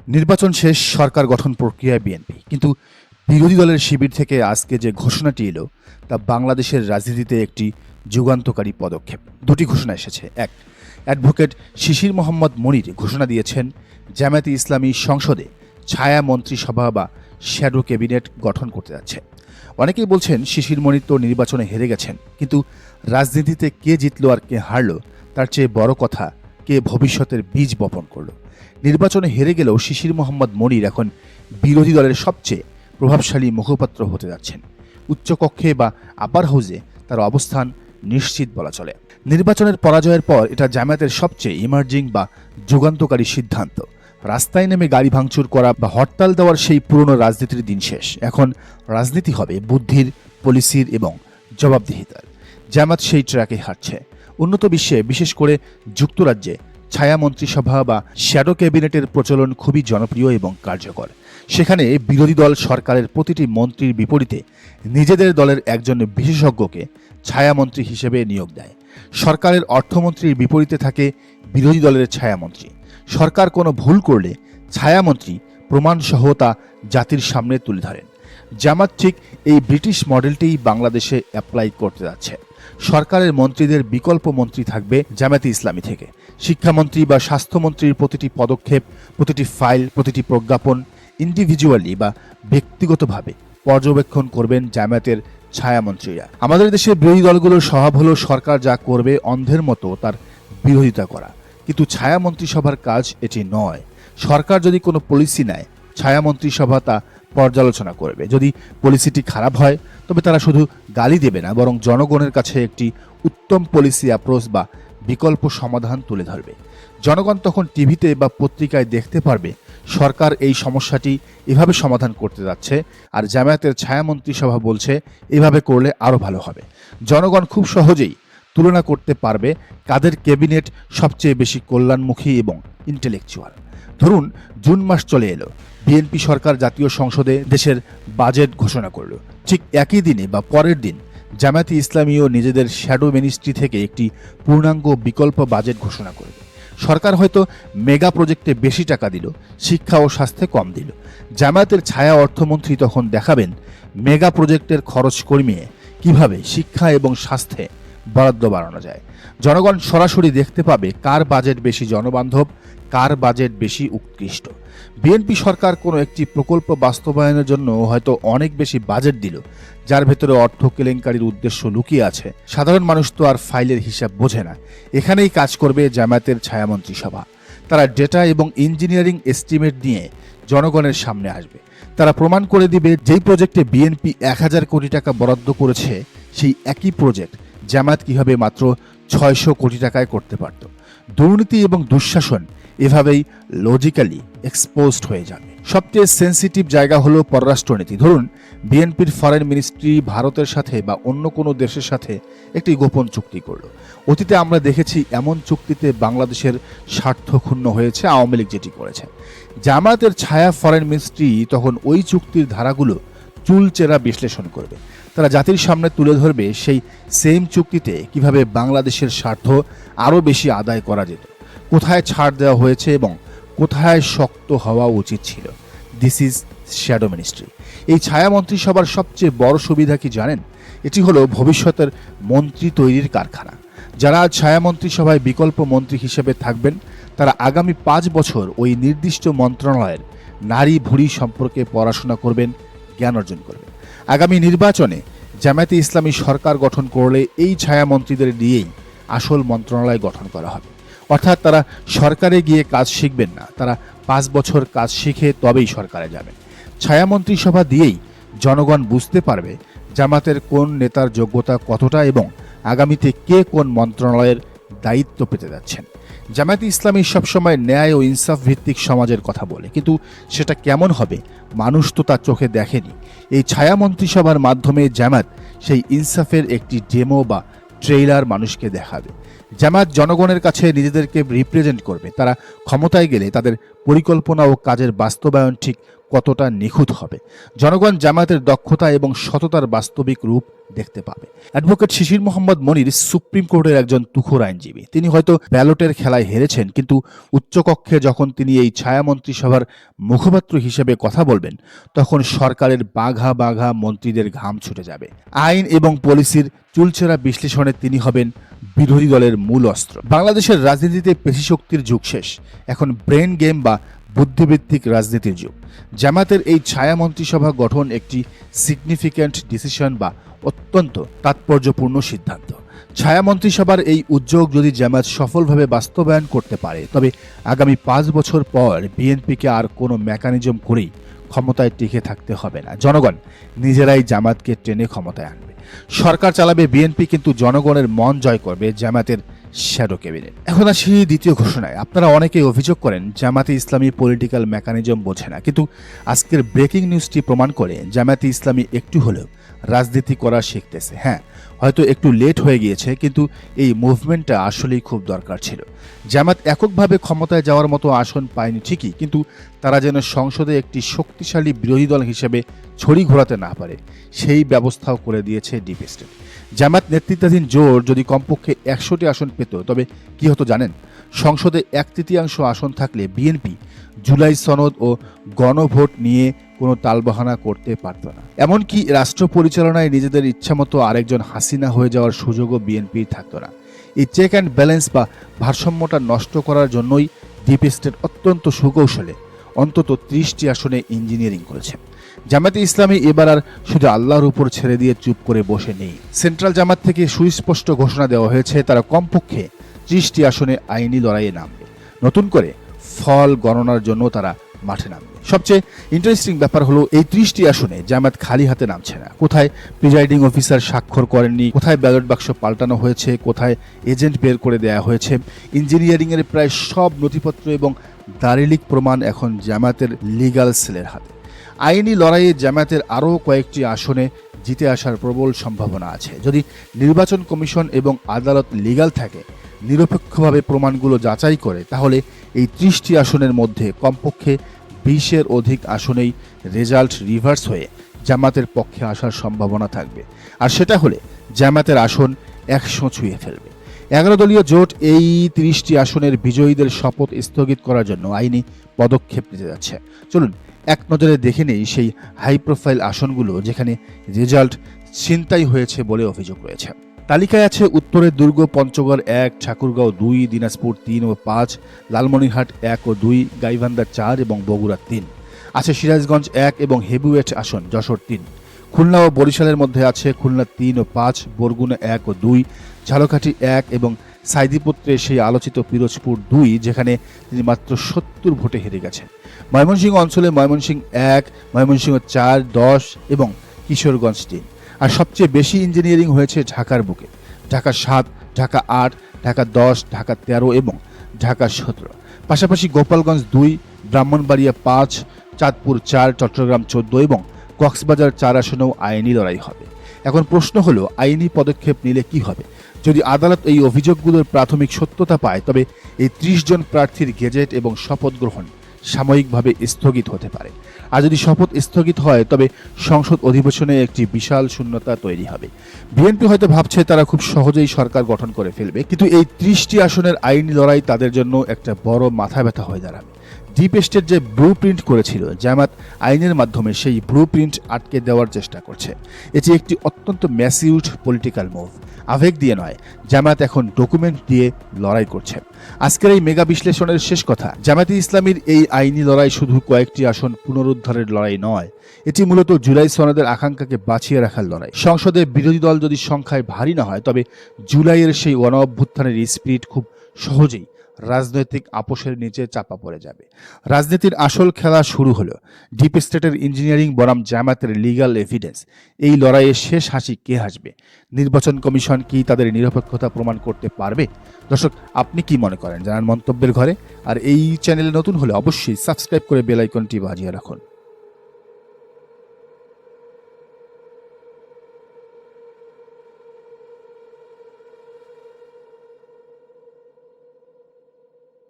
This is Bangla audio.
নির্বাচন শেষ, সরকার গঠন প্রক্রিয়ায় বিএনপি। কিন্তু বিরোধী দলের শিবির থেকে আজকে যে ঘোষণাটি এলো তা বাংলাদেশের রাজনীতিতে একটি যুগান্তকারী পদক্ষেপ। দুটি ঘোষণা এসেছে। এক, অ্যাডভোকেট শিশির মোহাম্মদ মনির ঘোষণা দিয়েছেন জামায়াতে ইসলামী সংসদে ছায়া মন্ত্রিসভা বা শ্যাডো ক্যাবিনেট গঠন করতে যাচ্ছে। অনেকেই বলছেন শিশির মনির তো নির্বাচনে হেরে গেছেন, কিন্তু রাজনীতিতে কে জিতলো আর কে হারলো তার চেয়ে বড় কথা কে ভবিষ্যতের বীজ বপন করলো। নির্বাচনে হেরে গেলেও শিশির মোহাম্মদ মনির এখন বিরোধী দলের সবচেয়ে প্রভাবশালী মুখপাত্র হতে যাচ্ছেন। উচ্চকক্ষে বা আপার হাউসে তার অবস্থান নিশ্চিত বলা চলে। নির্বাচনের পরাজয়ের পর এটা জামায়াতের সবচেয়ে ইমার্জিং বা যুগান্তকারী সিদ্ধান্ত। রাস্তায় নেমে গাড়ি ভাঙচুর করা বা হরতাল দেওয়ার সেই পুরনো রাজনীতির দিন শেষ। এখন রাজনীতি হবে বুদ্ধির, পলিসির এবং জবাবদিহিতার। জামায়াত সেই ট্র্যাকে হাঁটছে। উন্নত বিশ্বে, বিশেষ করে যুক্তরাজ্যে, ছায়া মন্ত্রিসভা বা শ্যাডো ক্যাবিনেটের প্রচলন খুবই জনপ্রিয় এবং কার্যকর। সেখানে বিরোধী দল সরকারের প্রতিটি মন্ত্রীর বিপরীতে নিজেদের দলের একজন বিশেষজ্ঞকে ছায়ামন্ত্রী হিসেবে নিয়োগ দেয়। সরকারের অর্থমন্ত্রীর বিপরীতে থাকে বিরোধী দলের ছায়ামন্ত্রী। সরকার কোনো ভুল করলে ছায়ামন্ত্রী প্রমাণসহ তা জাতির সামনে তুলে ধরেন। জামাত ঠিক এই ব্রিটিশ মডেলটিই বাংলাদেশে অ্যাপ্লাই করতে যাচ্ছে। সরকারের মন্ত্রীদের বিকল্প মন্ত্রী থাকবে জামায়াতে ইসলামী থেকে। শিক্ষামন্ত্রী বা স্বাস্থ্যমন্ত্রীর প্রতিটি পদক্ষেপ, প্রতিটি ফাইল, প্রতিটি প্রজ্ঞাপন ইন্ডিভিজুয়ালি বা ব্যক্তিগতভাবে পর্যবেক্ষণ করবেন জামায়াতের ছায়ামন্ত্রীরা। আমাদের দেশের বিরোধী দলগুলোর স্বভাব হলো সরকার যা করবে অন্ধের মতো তার বিরোধিতা করা, কিন্তু ছায়ামন্ত্রিসভার কাজ এটি নয়। সরকার যদি কোনো পলিসি নেয়, ছায়ামন্ত্রিসভা তা পর্যালোচনা করবে। যদি পলিসিটি খারাপ হয় তবে তারা শুধু গালি দেবে না, বরং জনগণের কাছে একটি উত্তম পলিসি অ্যাপ্রোচ বা বিকল্প সমাধান তুলে ধরবে। জনগণ তখন টিভিতে বা পত্রিকায় দেখতে পারবে সরকার এই সমস্যাটি এভাবে সমাধান করতে যাচ্ছে, আর জামায়াতের ছায়ামন্ত্রিসভা বলছে এভাবে করলে আরও ভালো হবে। জনগণ খুব সহজেই তুলনা করতে পারবে কাদের ক্যাবিনেট সবচেয়ে বেশি কল্যাণমুখী এবং ইন্টেলেকচুয়াল। ধরুন, জুন মাস চলে এলো, বিএনপি সরকার জাতীয় সংসদে দেশের বাজেট ঘোষণা করল। ঠিক একই দিনে বা পরের দিন জামায়াতে ইসলামীও নিজেদের শ্যাডো মিনিস্ট্রি থেকে একটি পূর্ণাঙ্গ বিকল্প বাজেট ঘোষণা করবে। সরকার হয়তো মেগা প্রজেক্টে বেশি টাকা দিল, শিক্ষা ও স্বাস্থ্যে কম দিল। জামায়াতের ছায়া অর্থমন্ত্রী তখন দেখাবেন মেগা প্রজেক্টের খরচ কমিয়ে কিভাবে শিক্ষা এবং স্বাস্থ্যে বরাদ্দ বাড়ানো যায়। জনগণ সরাসরি দেখতে পাবে কার বাজেট বেশি জনবান্ধব, কার বাজেট বেশি উৎকৃষ্ট। বিএনপি সরকার কোনো একটি প্রকল্প বাস্তবায়নের জন্য হয়তো অনেক বেশি বাজেট দিল, যার ভেতরে অর্থ কেলেঙ্কারির উদ্দেশ্য লুকিয়ে আছে। সাধারণ মানুষ তো আর ফাইলের হিসাব বোঝে না। এখানেই কাজ করবে জামায়াতের ছায়ামন্ত্রিসভা। তারা ডেটা এবং ইঞ্জিনিয়ারিং এস্টিমেট নিয়ে জনগণের সামনে আসবে। তারা প্রমাণ করে দিবে যেই প্রজেক্টে বিএনপি 1000 কোটি টাকা বরাদ্দ করেছে, সেই একই প্রজেক্ট জামায়াত কিভাবে মাত্র 600 কোটি টাকায় করতে পারত। দুর্নীতি এবং দুঃশাসন এভাবেই লজিক্যালি এক্সপোজড হয়ে যাবে। সবচেয়ে সেন্সিটিভ জায়গা হলো পররাষ্ট্রনীতি। ধরুন, বিএনপির ফরেন মিনিস্ট্রি ভারতের সাথে বা অন্য কোনো দেশের সাথে একটি গোপন চুক্তি করলো। অতীতে আমরা দেখেছি এমন চুক্তিতে বাংলাদেশের স্বার্থ ক্ষুণ্ণ হয়েছে, আওয়ামী লীগ যেটি করেছে। জামায়াতের ছায়া ফরেন মিনিস্ট্রি তখন ওই চুক্তির ধারাগুলো চুলচেরা বিশ্লেষণ করবে। তারা জাতির সামনে তুলে ধরবে সেই সেম চুক্তিতে কিভাবে বাংলাদেশের স্বার্থ আরও বেশি আদায় করা যেত, কোথায় ছাড় দেওয়া হয়েছে এবং কোথায় শক্ত হওয়া উচিত ছিল। This is shadow ministry. এই ছায়া মন্ত্রিসভার সবচেয়ে বড় সুবিধা কি জানেন? এটি হলো ভবিষ্যতের মন্ত্রী তৈরির কারখানা। যারা ছায়া মন্ত্রিসভায় বিকল্প মন্ত্রী হিসেবে থাকবেন, তারা আগামী 5 বছর ওই নির্দিষ্ট মন্ত্রণালয়ের নারী ভুড়ি সম্পর্কে পড়াশোনা করবেন, জ্ঞান অর্জন করবেন। আগামী নির্বাচনে জামায়াতে ইসলামী সরকার গঠন করলে এই ছায়া মন্ত্রীদের নিয়েই আসল মন্ত্রণালয় গঠন করা হবে। অর্থাৎ তারা সরকারে গিয়ে কাজ শিখবেন না, তারা 5 বছর কাজ শিখে তবেই সরকারে যাবেন। ছায়া মন্ত্রিসভা দিয়েই জনগণ বুঝতে পারবে জামাতের কোন নেতার যোগ্যতা কতটা এবং আগামীতে কে কোন মন্ত্রণালয়ের দায়িত্ব পেতে যাচ্ছেন। জামায়াতে ইসলামী সবসময় ন্যায় ও ইনসাফ ভিত্তিক সমাজের কথা বলে, কিন্তু সেটা কেমন হবে মানুষ তো তার চোখে দেখেনি। এই ছায়া মন্ত্রিসভার মাধ্যমে জামায়াত সেই ইনসাফের একটি ডেমো বা ট্রেইলার মানুষকে দেখাবে। জামায়াত জনগণের কাছে নিজেদেরকে রিপ্রেজেন্ট করবে। তারা ক্ষমতায় গেলে তাদের পরিকল্পনা ও কাজের বাস্তবায়ন ঠিক কতটা নিখুঁত হবে। জনগণ জামায়াতের দক্ষতা এবং সততার বাস্তবিক রূপ দেখতে পাবে। অ্যাডভোকেট শিশির মোহাম্মদ মনির সুপ্রিম কোর্টের একজন তুখোর আইনজীবী। তিনি হয়তো ব্যালটের খেলায় হেরেছেন, কিন্তু উচ্চকক্ষে যখন তিনি এই ছায়া মন্ত্রিসভার মুখপাত্র হিসেবে কথা বলবেন, তখন সরকারের বাঘা বাঘা মন্ত্রীদের ঘাম ছুটে যাবে। আইন এবং পলিসির চুলচেরা বিশ্লেষণে তিনি হবেন বিরোধী দলের মূল অস্ত্র। বাংলাদেশের রাজনীতিতে পেশিশক্তির যুগ শেষ, এখন ব্রেন গেম বা বুদ্ধিভিত্তিক রাজনীতির যুগ। জামায়াতের এই ছায়া মন্ত্রিসভা গঠন একটি সিগনিফিক্যান্ট ডিসিশন বা অত্যন্ত তাৎপর্যপূর্ণ সিদ্ধান্ত। ছায়া মন্ত্রিসভার এই উদ্যোগ যদি জামায়াত সফলভাবে বাস্তবায়ন করতে পারে, তবে আগামী 5 বছর পর বিএনপিকে আর কোনো মেকানিজম করেই ক্ষমতায় টিকে থাকতে হবে না। জনগণ নিজেরাই জামায়াতকে টেনে ক্ষমতায় আনবে। সরকার চালাবে বিএনপি, কিন্তু জনগণের মন জয় করবে জামায়াতের শ্যাডো ক্যাবিনেট। এখন আসি দ্বিতীয় ঘোষণায়। আপনারা অনেকেই অভিযোগ করেন জামায়াতে ইসলামী পলিটিক্যাল মেকানিজম বোঝে না, কিন্তু আজকের ব্রেকিং নিউজটি প্রমাণ করে জামায়াতে ইসলামী একটু হলেও রাজনীতি করা শিখতেছে। হ্যাঁ, হয়তো একটু লেট হয়ে গিয়েছে, কিন্তু এই মুভমেন্টটা আসলেই খুব দরকার ছিল। জামায়াত এককভাবে ক্ষমতায় যাওয়ার মতো আসন পায়নি ঠিকই, কিন্তু তারা যেন সংসদে একটি শক্তিশালী বিরোধী দল হিসেবে ছড়ি ঘোরাতে না পারে, সেই ব্যবস্থাও করে দিয়েছে ডিপ স্টেট। জামায়াত নেতৃত্বাধীন জোট যদি কমপক্ষে 100টি আসন পেত, তবে কি হতো জানেন? সংসদে 1/3 আসন থাকলে বিএনপি জুলাই সনদ ও গণভোট নিয়ে কোনো তালবাহানা করতে পারত না। এমনকি রাষ্ট্র পরিচালনায় নিজেদের ইচ্ছামতো আরেকজন হাসিনা হয়ে যাওয়ার সুযোগও বিএনপির থাকত না। এই চেক অ্যান্ড ব্যালেন্স বা ভারসাম্যটা নষ্ট করার জন্যই ডিপ স্টেট অত্যন্ত সুকৌশলে অন্তত 30টি আসনে ইঞ্জিনিয়ারিং করেছে। জামায়াতে ইসলামী এবার আর শুধু আল্লাহর উপর ছেড়ে দিয়ে চুপ করে বসে নেই। সেন্ট্রাল জামাত থেকে সুস্পষ্ট ঘোষণা দেওয়া হয়েছে, তারা কমপক্ষে 30টি আসনে আইনি লড়াইয়ে নামবে। নতুন করে ফল গণনার জন্য তারা মাঠে নামবে। সবচেয়ে ইন্টারেস্টিং ব্যাপার হলো, এই 30টি আসনে জামায়াত খালি হাতে নামছে না। কোথায় প্রিজাইডিং অফিসার স্বাক্ষর করেননি, কোথায় ব্যালট বাক্স পাল্টানো হয়েছে, কোথায় এজেন্ট বের করে দেওয়া হয়েছে। ইঞ্জিনিয়ারিংয়ের প্রায় সব নথিপত্র এবং দালিলিক প্রমাণ এখন জামায়াতের লিগ্যাল সেলের হাতে। আইনি লড়াইয়ে জামায়াতের আরও কয়েকটি আসনে জিতে আসার প্রবল সম্ভাবনা আছে, যদি নির্বাচন কমিশন এবং আদালত লিগ্যাল থাকে, নিরপেক্ষভাবে প্রমাণগুলো যাচাই করে, তাহলে এই 30টি আসনের মধ্যে কমপক্ষে 20-এর অধিক আসনেই রেজাল্ট রিভার্স হয়ে জামায়াতের পক্ষে আসার সম্ভাবনা থাকবে। আর সেটা হলে জামায়াতের আসন 100 ছুঁয়ে ফেলবে। 11 দলীয় জোট এই 30টি আসনের বিজয়ীদের শপথ স্থগিত করার জন্য আইনি পদক্ষেপ নিতে যাচ্ছে। চলুন এক নজরে দেখে নেই সেই হাই প্রোফাইল আসনগুলো যেখানে রেজাল্ট ছিনতাই হয়েছে বলে অভিযোগ রয়েছে। তালিকায় আছে উত্তরের দুর্গ, পঞ্চগড় 1, ঠাকুরগাঁও 2, দিনাজপুর 3 ও 5, লালমনিরহাট 1 ও 2, গাইবান্ধা 4 এবং বগুড়া 3। আছে সিরাজগঞ্জ 1 এবং হেভিওয়েট আসন যশোর 3। খুলনা ও বরিশালের মধ্যে আছে খুলনা 3 ও 5, বরগুনা 1 ও 2, ঝালকাঠি 1 এবং সাইদিপুত্রে সেই আলোচিত পিরোজপুর 2, যেখানে তিনি মাত্র 70 ভোটে হেরে গেছেন। ময়মনসিংহ অঞ্চলে ময়মনসিংহ 1, ময়মনসিংহ 4, 10 এবং কিশোরগঞ্জ 3। আর সবচেয়ে বেশি ইঞ্জিনিয়ারিং হয়েছে ঢাকার বুকে। ঢাকা 7, ঢাকা 8, ঢাকা 10, ঢাকা 13 এবং ঢাকা 17। পাশাপাশি গোপালগঞ্জ 2, ব্রাহ্মণবাড়িয়া 5, চাঁদপুর 4, চট্টগ্রাম 14 এবং কক্সবাজার 4 আসনেও আইনি লড়াই হবে। এখন প্রশ্ন হলো, আইনি পদক্ষেপ নিলে কি হবে? যদি আদালত এই অভিযোগগুলোর প্রাথমিক সত্যতা পায়, তবে এই 30 জন প্রার্থীর গেজেট এবং শপথ গ্রহণ সাময়িকভাবে স্থগিত হতে পারে। আর যদি শপথ স্থগিত হয়, তবে সংসদ অধিবেশনে একটি বিশাল শূন্যতা তৈরি হবে। বিএনপি হয়তো ভাবছে তারা খুব সহজেই সরকার গঠন করে ফেলবে, কিন্তু এই 30টি আসনের আইনি লড়াই তাদের জন্য একটা বড় মাথা ব্যথা হয়ে দাঁড়াবে। ডিপ স্টেট যে ব্লু প্রিন্ট করেছিল, জামায়াত আইনের মাধ্যমে সেই ব্লু প্রিন্ট আটকে দেওয়ার চেষ্টা করছে। এটি একটি অত্যন্ত ম্যাসিউড পলিটিক্যাল মুভ। আবেগ দিয়ে নয়, জামায়াত এখন ডকুমেন্ট দিয়ে লড়াই করছে। আজকের এই মেগা বিশ্লেষণের শেষ কথা, জামায়াতে ইসলামীর এই আইনি লড়াই শুধু কয়েকটি আসন পুনরুদ্ধারের লড়াই নয়, এটি মূলত জুলাই সনদের আকাঙ্ক্ষাকে বাঁচিয়ে রাখার লড়াই। সংসদে বিরোধী দল যদি সংখ্যায় ভারী না হয়, তবে জুলাইয়ের সেই গণঅভ্যুত্থানের স্পিরিট খুব সহজেই রাজনৈতিক আপোষের নিচে চাপা পড়ে যাবে। রাজনীতির আসল খেলা শুরু হলো। ডিপ স্টেটের ইঞ্জিনিয়ারিং বনাম জামায়াতের লিগ্যাল এভিডেন্স, এই লড়াইয়ে শেষ হাসি কে হাসবে? নির্বাচন কমিশন কি তাদের নিরপেক্ষতা প্রমাণ করতে পারবে? দর্শক, আপনি কি মনে করেন? জানান মন্তব্যের ঘরে। আর এই চ্যানেলে নতুন হলে অবশ্যই সাবস্ক্রাইব করে বেল আইকনটি বাজিয়ে রাখুন।